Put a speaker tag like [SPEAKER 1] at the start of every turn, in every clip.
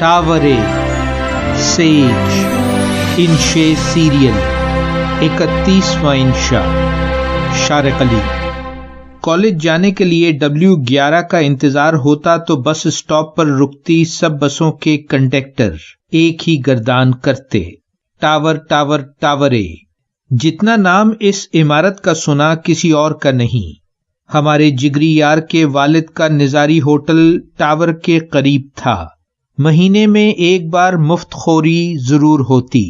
[SPEAKER 1] Taware, says, इंशे serial, 31वां इंशा। Shariq Ali. College जाने के लिए W11 का इंतजार होता तो बस स्टॉप पर रुकती सब बसों के कंडक्टर एक ही गर्दान करते, टावर टावर टावरे। जितना नाम इस इमारत का सुना किसी और का नहीं। हमारे जिगरी यार के वालिद का निजारी होटल टावर के करीब था। महीने में एक बार मुफ्त खोरी जरूर होती।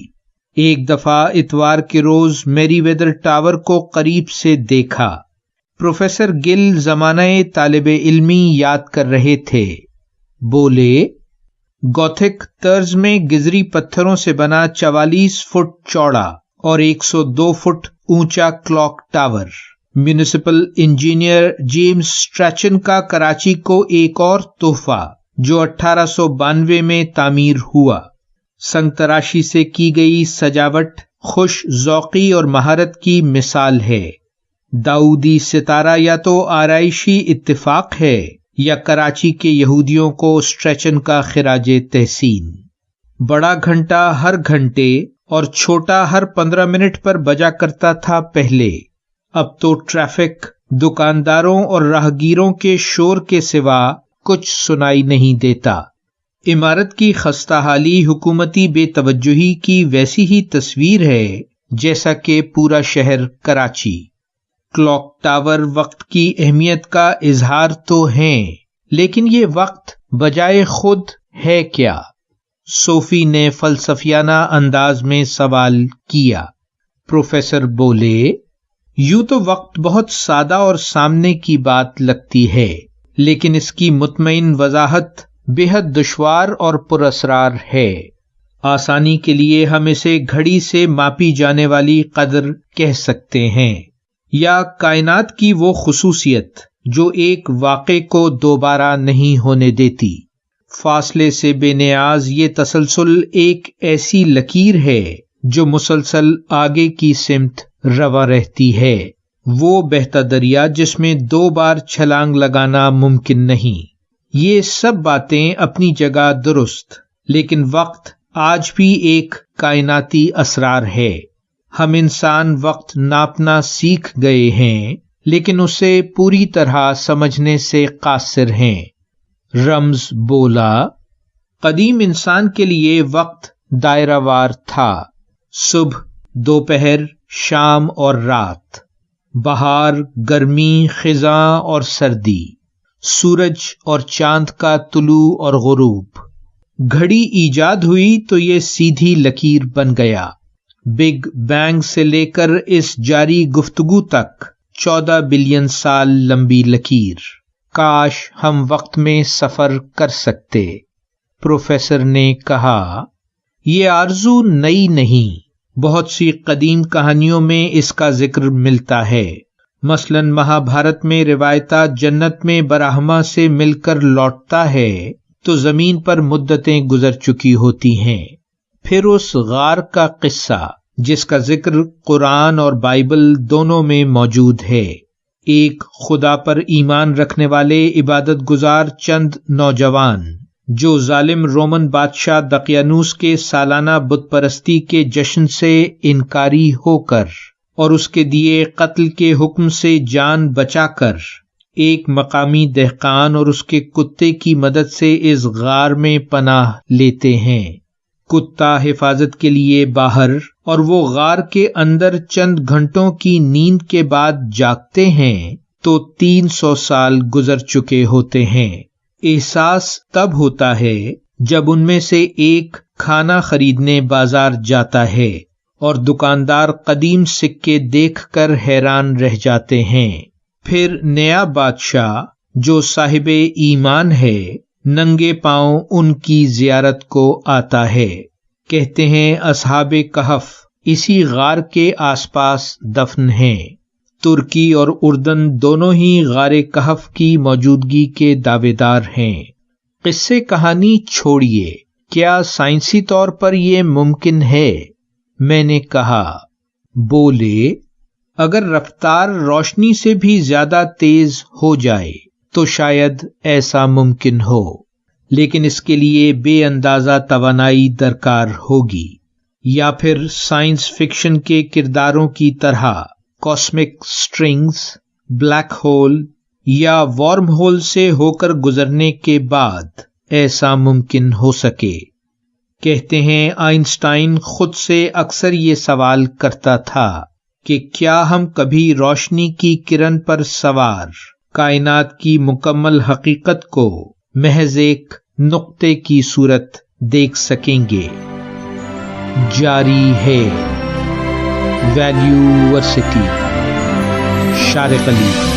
[SPEAKER 1] एक दफा इतवार के रोज मेरीवेदर टावर को करीब से देखा। प्रोफेसर गिल जमानाए तालिबे इल्मी याद कर रहे थे। बोले, गॉथिक तर्ज में गिजरी पत्थरों से बना 44 फुट चौड़ा और 102 फुट ऊंचा clock tower. Municipal engineer James Strachan का कराची को एक और तोहफा जो 1892 में तामीर हुआ। संगतराशी से की गई सजावट खुश ज़ौक़ी और महारत की मिसाल है। दाऊदी सितारा या तो आराइशी इत्तिफाक है या कराची के यहूदियों को स्ट्रैचन का खिराजे तहसीन। बड़ा घंटा हर घंटे और छोटा हर 15 मिनट पर बजा करता था पहले। अब तो ट्रैफिक, दुकानदारों और राहगीरों के शोर के सिवा कुछ सुनाई नहीं देता। इमारत की खस्ताहाली हुकूमती बेतवज्जुही की वैसी ही तस्वीर है जैसा कि पूरा शहर कराची। क्लॉक टावर वक्त की अहमियत का इजहार तो है, लेकिन ये वक्त बजाय खुद है क्या? सोफी ने फलसफियाना अंदाज में सवाल किया। प्रोफेसर बोले, यूं तो वक्त बहुत सादा और सामने की बात लगती है, लेकिन इसकी मुतमईन वजाहत बेहद दुश्वार और पुरअसरार है। आसानी के लिए हम इसे घड़ी से मापी जाने वाली कदर कह सकते हैं, या कायनात की वो खुसूसियत जो एक वाक़े को दोबारा नहीं होने देती। फासले से बेनियाज ये तसलसल एक ऐसी लकीर है जो मुसलसल आगे की सिमत रवा रहती है। वो बहता दरिया जिसमें 2 बार छलांग लगाना मुमकिन नहीं। ये सब बातें अपनी जगह दुरुस्त, लेकिन वक्त आज भी एक कायनाती असरार है। हम इंसान वक्त नापना सीख गए हैं, लेकिन उसे पूरी तरह समझने से कासिर हैं। रम्ज बोला, कदीम इंसान के लिए वक्त दायरावार था। सुबह, दोपहर, शाम और रात, बहार, गर्मी, खिज़ां और सर्दी, सूरज और चांद का तुलू और गुरूब। घड़ी ईजाद हुई तो ये सीधी लकीर बन गया। बिग बैंग से लेकर इस जारी गुफ्तगू तक 14 बिलियन साल लंबी लकीर। काश हम वक्त में सफर कर सकते। प्रोफेसर ने कहा, ये आरजू नई नहीं, बहुत सी कदीम कहानियों में इसका जिक्र मिलता है। मसलन महाभारत में रिवायता जन्नत में बराहमा से मिलकर लौटता है तो जमीन पर मुद्दतें गुजर चुकी होती हैं। फिर उस गार का किस्सा जिसका जिक्र कुरान और बाइबल दोनों में मौजूद है। एक खुदा पर ईमान रखने वाले इबादत गुजार चंद नौजवान जो जालिम रोमन बादशाह दकियानूस के सालाना बुत परस्ती के जश्न से इनकारी होकर और उसके दिए कत्ल के हुक्म से जान बचाकर एक मकामी दहकान और उसके कुत्ते की मदद से इस गार में पनाह लेते हैं। कुत्ता हिफाजत के लिए बाहर और वो गार के अंदर चंद घंटों की नींद के बाद जागते हैं तो 300 साल गुजर चुके होते हैं। एहसास तब होता है जब उनमें से एक खाना खरीदने बाजार जाता है और दुकानदार कदीम सिक्के देखकर हैरान रह जाते हैं। फिर नया बादशाह जो साहिबे ईमान है नंगे पांव उनकी जियारत को आता है। कहते हैं असहाबे कहफ इसी गार के आसपास दफन हैं। तुर्की और उर्दन दोनों ही गारे कहफ की मौजूदगी के दावेदार हैं। किस्से कहानी छोड़िए, क्या साइंसी तौर पर यह मुमकिन है? मैंने कहा। बोले, अगर रफ्तार रोशनी से भी ज्यादा तेज हो जाए तो शायद ऐसा मुमकिन हो। لیکن اس کے لیے بے اندازہ توانائی درکار ہوگی، یا پھر سائنس فکشن کے کرداروں کی طرح کاسمک سٹرنگز، بلیک ہول یا وارم ہول سے ہو کر گزرنے کے بعد ایسا ممکن ہو سکے۔ کہتے ہیں آئنسٹائن خود سے اکثر یہ سوال کرتا تھا کہ کیا ہم کبھی روشنی کی کرن پر سوار کائنات کی مکمل حقیقت کو محض ایک نقطے کی صورت دیکھ سکیں گے؟ جاری ہے ویلیو ورسٹی، شارق علی۔